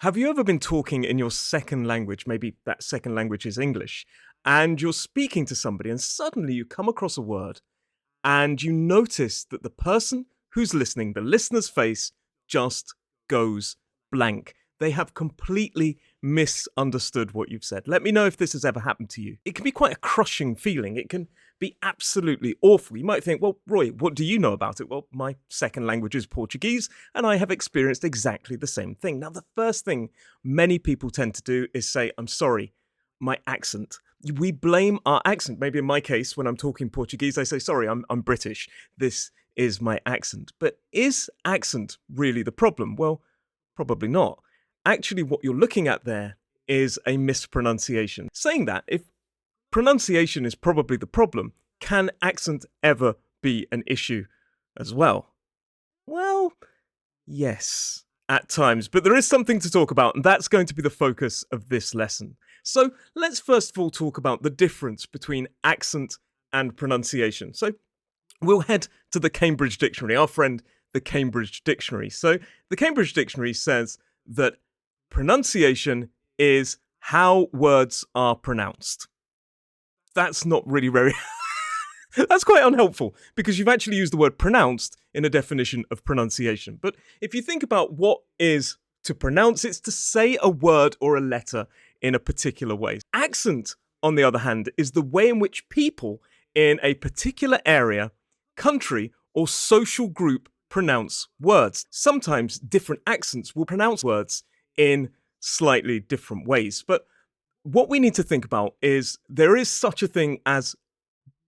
Have you ever been talking in your second language, maybe that second language is English, and you're speaking to somebody and suddenly you come across a word and you notice that the person who's listening, the listener's face just goes blank. They have completely misunderstood what you've said. Let me know if this has ever happened to you. It can be quite a crushing feeling. It can be absolutely awful. You might think, well, Roy, what do you know about it? Well, my second language is Portuguese, and I have experienced exactly the same thing. Now, the first thing many people tend to do is say, I'm sorry, my accent. We blame our accent. Maybe in my case, when I'm talking Portuguese, I say, sorry, I'm British. This is my accent. But is accent really the problem? Well, probably not. Actually, what you're looking at there is a mispronunciation. Saying that, if pronunciation is probably the problem, can accent ever be an issue as well? Well, yes, at times, but there is something to talk about, and that's going to be the focus of this lesson. So let's first of all talk about the difference between accent and pronunciation. So we'll head to the Cambridge Dictionary, our friend, the Cambridge Dictionary. So the Cambridge Dictionary says that pronunciation is how words are pronounced. That's not really very... That's quite unhelpful because you've actually used the word pronounced in a definition of pronunciation. But if you think about what is to pronounce, it's to say a word or a letter in a particular way. Accent, on the other hand, is the way in which people in a particular area, country, or social group pronounce words. Sometimes different accents will pronounce words in slightly different ways. But what we need to think about is there is such a thing as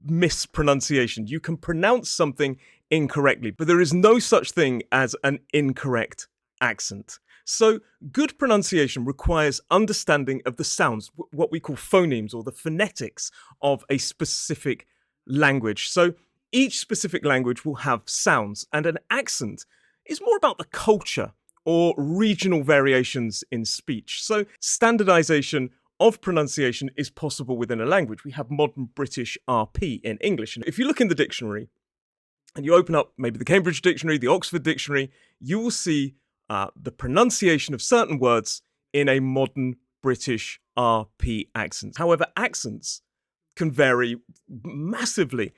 mispronunciation. You can pronounce something incorrectly, but there is no such thing as an incorrect accent. So good pronunciation requires understanding of the sounds, what we call phonemes or the phonetics of a specific language. So each specific language will have sounds, and an accent is more about the culture or regional variations in speech. So standardization of pronunciation is possible within a language. We have modern British RP in English. And if you look in the dictionary and you open up maybe the Cambridge Dictionary, the Oxford Dictionary, you will see the pronunciation of certain words in a modern British RP accent. However, accents can vary massively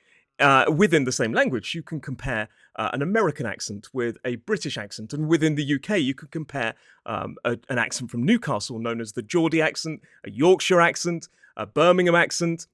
within the same language. You can compare an American accent with a British accent, and within the UK you could compare an accent from Newcastle known as the Geordie accent, a Yorkshire accent, a Birmingham accent,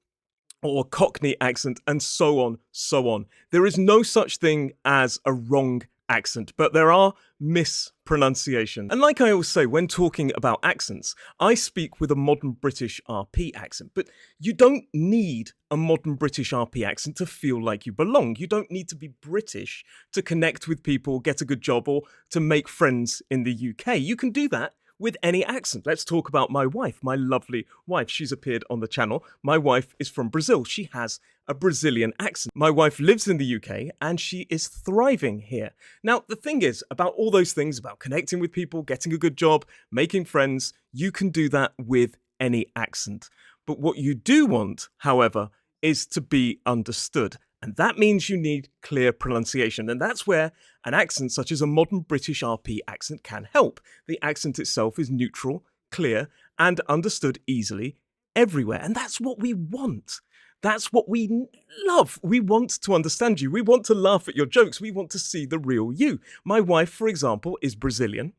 or a Cockney accent, and so on, so on. There is no such thing as a wrong accent, but there are mispronunciations. And like I always say, when talking about accents, I speak with a modern British RP accent, but you don't need a modern British RP accent to feel like you belong. You don't need to be British to connect with people, get a good job, or to make friends in the UK. You can do that with any accent. Let's talk about my wife, my lovely wife. She's appeared on the channel. My wife is from Brazil. She has a Brazilian accent. My wife lives in the UK and she is thriving here. Now, the thing is about all those things, about connecting with people, getting a good job, making friends, you can do that with any accent. But what you do want, however, is to be understood. And that means you need clear pronunciation. And that's where an accent such as a modern British RP accent can help. The accent itself is neutral, clear, and understood easily everywhere. And that's what we want. That's what we love. We want to understand you. We want to laugh at your jokes. We want to see the real you. My wife, for example, is Brazilian,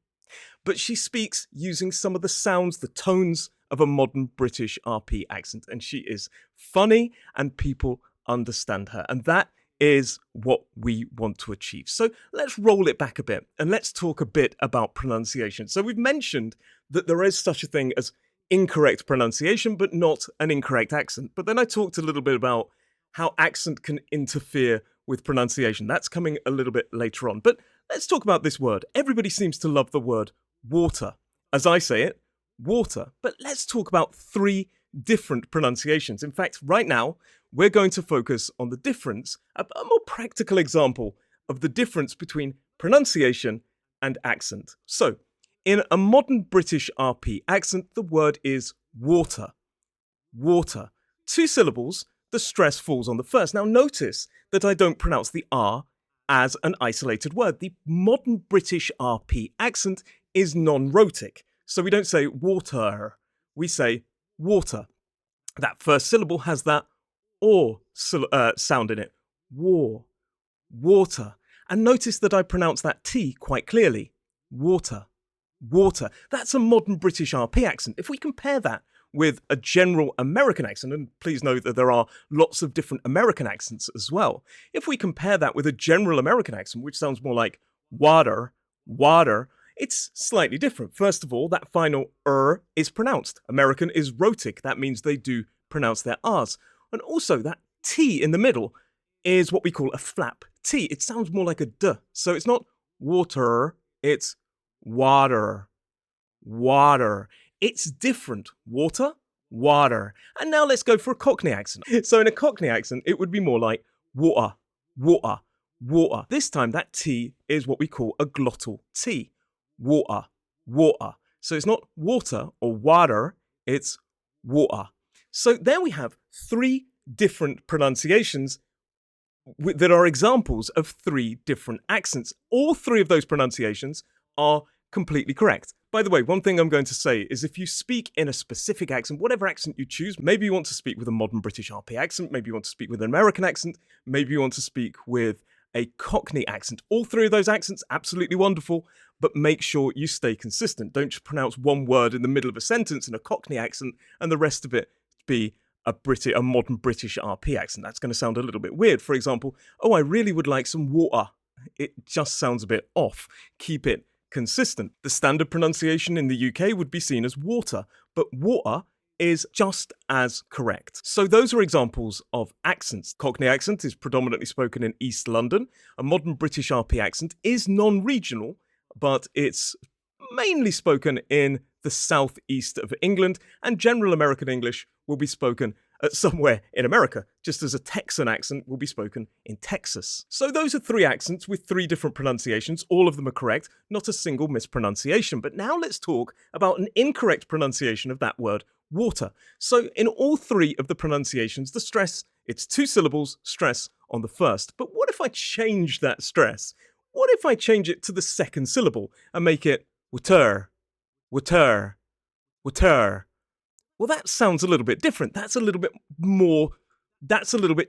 but she speaks using some of the sounds, the tones of a modern British RP accent. And she is funny and people understand her. And that is what we want to achieve. So let's roll it back a bit and let's talk a bit about pronunciation. So we've mentioned that there is such a thing as incorrect pronunciation, but not an incorrect accent. But then I talked a little bit about how accent can interfere with pronunciation. That's coming a little bit later on. But let's talk about this word. Everybody seems to love the word water. As I say it, water. But let's talk about three different pronunciations. In fact, right now, we're going to focus on the difference, a more practical example of the difference between pronunciation and accent. So, in a modern British RP accent, the word is water. Water. 2 syllables, the stress falls on the first. Now notice that I don't pronounce the R as an isolated word. The modern British RP accent is non-rhotic. So we don't say water, we say water. That first syllable has that or sound in it. War, water. And notice that I pronounce that T quite clearly. Water, water. That's a modern British RP accent. If we compare that with a general American accent, and please note that there are lots of different American accents as well. If we compare that with a general American accent, which sounds more like water, water, it's slightly different. First of all, that final is pronounced. American is rhotic. That means they do pronounce their R's. And also that T in the middle is what we call a flap T. It sounds more like a D. So it's not water, it's water, water. It's different. Water, water. And now let's go for a Cockney accent. So in a Cockney accent, it would be more like water, water, water. This time that T is what we call a glottal T. Water, water. So it's not water or water, it's water. So there we have three different pronunciations that are examples of three different accents. All three of those pronunciations are completely correct. By the way, one thing I'm going to say is if you speak in a specific accent, whatever accent you choose, maybe you want to speak with a modern British RP accent, maybe you want to speak with an American accent, maybe you want to speak with a Cockney accent. All three of those accents, absolutely wonderful, but make sure you stay consistent. Don't just pronounce one word in the middle of a sentence in a Cockney accent and the rest of it be a modern British RP accent. That's going to sound a little bit weird. For example, oh, I really would like some water. It just sounds a bit off. Keep it consistent. The standard pronunciation in the UK would be seen as water, but water is just as correct. So those are examples of accents. Cockney accent is predominantly spoken in East London. A modern British RP accent is non-regional, but it's mainly spoken in the southeast of England, and general American English will be spoken somewhere in America, just as a Texan accent will be spoken in Texas. So those are three accents with three different pronunciations. All of them are correct, not a single mispronunciation. But now let's talk about an incorrect pronunciation of that word, water. So in all three of the pronunciations, the stress, it's two syllables, stress on the first. But what if I change that stress? What if I change it to the second syllable and make it water, water, water? Well, that sounds a little bit different. That's a little bit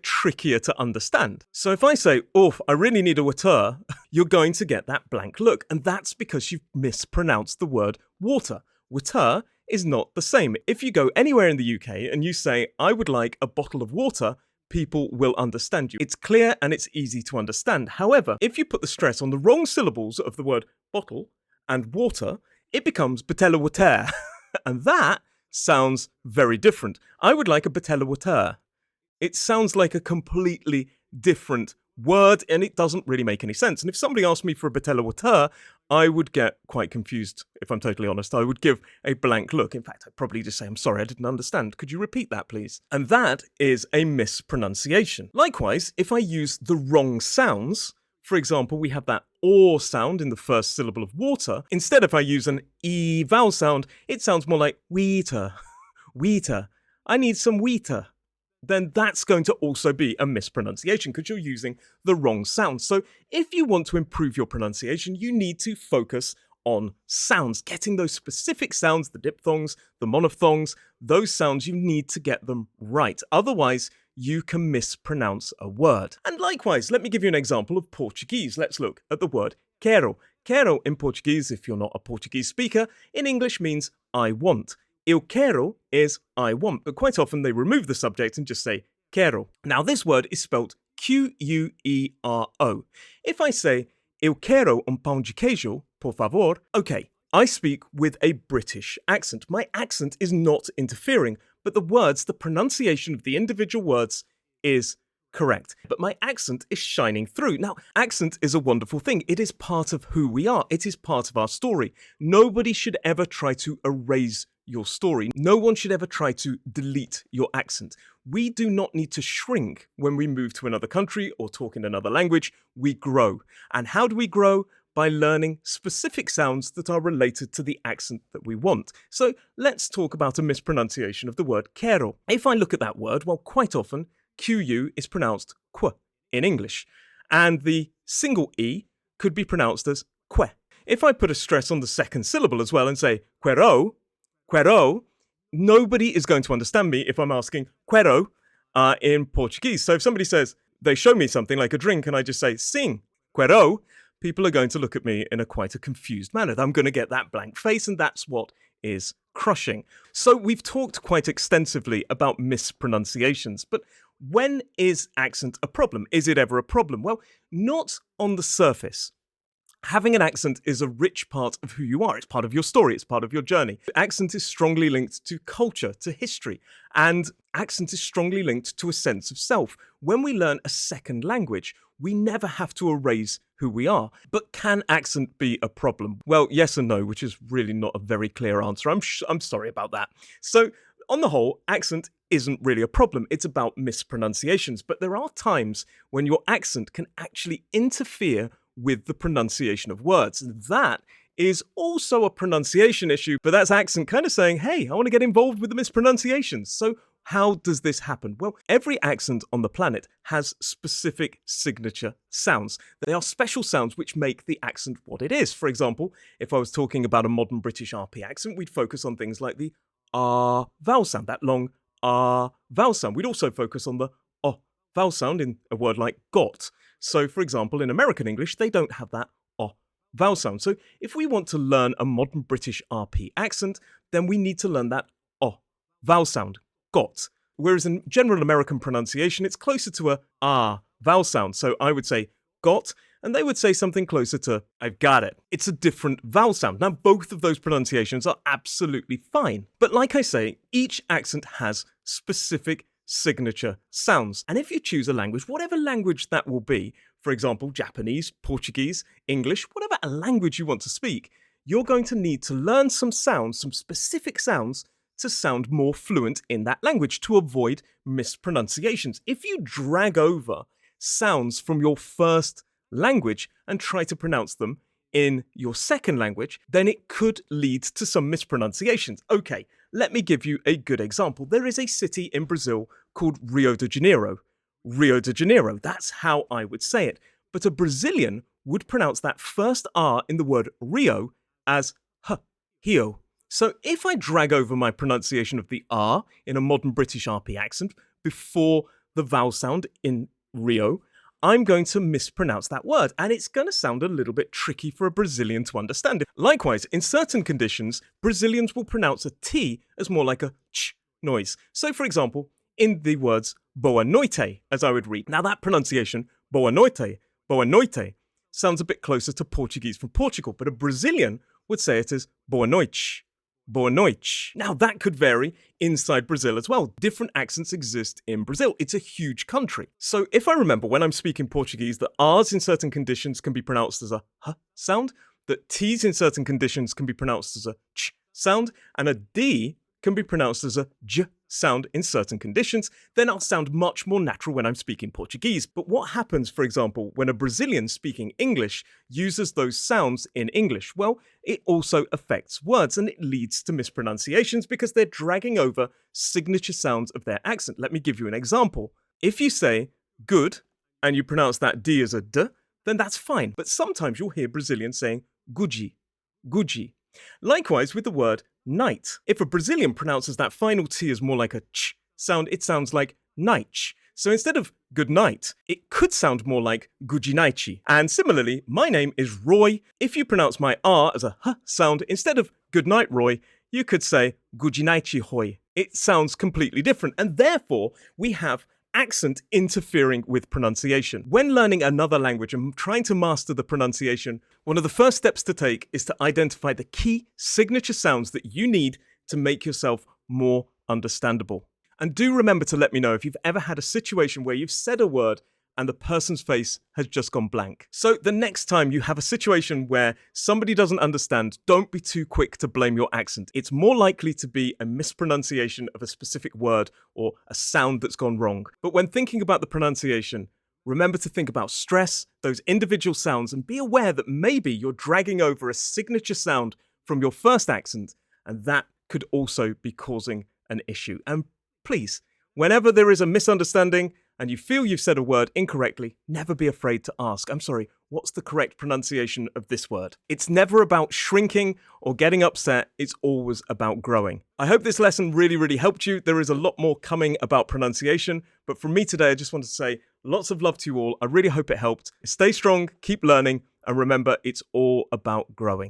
trickier to understand. So if I say, oh, I really need a water, you're going to get that blank look. And that's because you've mispronounced the word water. Water is not the same. If you go anywhere in the UK and you say, I would like a bottle of water, people will understand you. It's clear and it's easy to understand. However, if you put the stress on the wrong syllables of the word bottle and water, it becomes botella water. And that sounds very different. I would like a botella water. It sounds like a completely different word and it doesn't really make any sense. And if somebody asked me for a botella water, I would get quite confused, if I'm totally honest. I would give a blank look. In fact, I'd probably just say, I'm sorry, I didn't understand. Could you repeat that, please? And that is a mispronunciation. Likewise, if I use the wrong sounds, for example, we have that or sound in the first syllable of water. Instead, if I use an E vowel sound, it sounds more like wheater, wheater. I need some wheater. Then that's going to also be a mispronunciation because you're using the wrong sound. So if you want to improve your pronunciation, you need to focus on sounds, getting those specific sounds, the diphthongs, the monophthongs, those sounds, you need to get them right. Otherwise, you can mispronounce a word. And likewise, let me give you an example of Portuguese. Let's look at the word quero. Quero in Portuguese, if you're not a Portuguese speaker, in English means I want. Eu quero is I want, but quite often they remove the subject and just say quero. Now this word is spelled Q-U-E-R-O. If I say eu quero pão de queijo, por favor, okay, I speak with a British accent. My accent is not interfering, but the words, the pronunciation of the individual words is correct. But my accent is shining through. Now, accent is a wonderful thing. It is part of who we are. It is part of our story. Nobody should ever try to erase your story. No one should ever try to delete your accent. We do not need to shrink when we move to another country or talk in another language. We grow. And how do we grow? By learning specific sounds that are related to the accent that we want. So let's talk about a mispronunciation of the word quero. If I look at that word, well, quite often, QU is pronounced qu in English, and the single E could be pronounced as que. If I put a stress on the second syllable as well and say quero, quero, nobody is going to understand me if I'm asking quero in Portuguese. So if somebody says, they show me something like a drink and I just say, sim, quero, people are going to look at me in quite a confused manner. I'm going to get that blank face, and that's what is crushing. So we've talked quite extensively about mispronunciations, but when is accent a problem? Is it ever a problem? Well, not on the surface. Having an accent is a rich part of who you are. It's part of your story. It's part of your journey. Accent is strongly linked to culture, to history, and accent is strongly linked to a sense of self. When we learn a second language, we never have to erase who we are. But can accent be a problem? Well, yes and no, which is really not a very clear answer. I'm sorry about that. So, on the whole, accent isn't really a problem. It's about mispronunciations. But there are times when your accent can actually interfere with the pronunciation of words. And that is also a pronunciation issue, but that's accent kind of saying, hey, I want to get involved with the mispronunciations. So how does this happen? Well, every accent on the planet has specific signature sounds. They are special sounds which make the accent what it is. For example, if I was talking about a modern British RP accent, we'd focus on things like the R vowel sound, that long R vowel sound. We'd also focus on the O vowel sound in a word like got. So, for example, in American English, they don't have that O vowel sound. So if we want to learn a modern British RP accent, then we need to learn that O vowel sound, got. Whereas in general American pronunciation, it's closer to a R vowel sound. So I would say got, and they would say something closer to I've got it. It's a different vowel sound. Now, both of those pronunciations are absolutely fine. But like I say, each accent has specific signature sounds. And if you choose a language, whatever language that will be, for example, Japanese, Portuguese, English, whatever language you want to speak, you're going to need to learn some sounds, some specific sounds, to sound more fluent in that language to avoid mispronunciations. If you drag over sounds from your first language and try to pronounce them in your second language, then it could lead to some mispronunciations. Okay, let me give you a good example. There is a city in Brazil called Rio de Janeiro. Rio de Janeiro, that's how I would say it. But a Brazilian would pronounce that first R in the word Rio as H, Rio. So if I drag over my pronunciation of the R in a modern British RP accent before the vowel sound in Rio, I'm going to mispronounce that word, and it's going to sound a little bit tricky for a Brazilian to understand. Likewise, in certain conditions, Brazilians will pronounce a T as more like a ch noise. So, for example, in the words boa noite, as I would read. Now, that pronunciation, boa noite, sounds a bit closer to Portuguese from Portugal, but a Brazilian would say it as boa noite. Boa noite. Now, that could vary inside Brazil as well. Different accents exist in Brazil. It's a huge country. So if I remember when I'm speaking Portuguese that R's in certain conditions can be pronounced as a H sound, that T's in certain conditions can be pronounced as a Ch sound, and a D can be pronounced as a J sound in certain conditions, then I'll sound much more natural when I'm speaking Portuguese. But what happens, for example, when a Brazilian speaking English uses those sounds in English? Well, it also affects words, and it leads to mispronunciations because they're dragging over signature sounds of their accent. Let me give you an example. If you say good and you pronounce that D as a D, then that's fine. But sometimes you'll hear Brazilians saying Gucci, Gucci. Likewise with the word night. If a Brazilian pronounces that final T as more like a ch sound, it sounds like night. So instead of good night, it could sound more like gujinaichi. And similarly, my name is Roy. If you pronounce my R as a H sound, instead of good night, Roy, you could say gujinaichi hoy. It sounds completely different, and therefore we have accent interfering with pronunciation. When learning another language and trying to master the pronunciation, one of the first steps to take is to identify the key signature sounds that you need to make yourself more understandable. And do remember to let me know if you've ever had a situation where you've said a word and the person's face has just gone blank. So the next time you have a situation where somebody doesn't understand, don't be too quick to blame your accent. It's more likely to be a mispronunciation of a specific word or a sound that's gone wrong. But when thinking about the pronunciation, remember to think about stress, those individual sounds, and be aware that maybe you're dragging over a signature sound from your first accent, and that could also be causing an issue. And please, whenever there is a misunderstanding and you feel you've said a word incorrectly, never be afraid to ask. I'm sorry, what's the correct pronunciation of this word? It's never about shrinking or getting upset. It's always about growing. I hope this lesson really helped you. There is a lot more coming about pronunciation, but from me today, I just wanted to say lots of love to you all. I really hope it helped. Stay strong, keep learning, and remember, it's all about growing.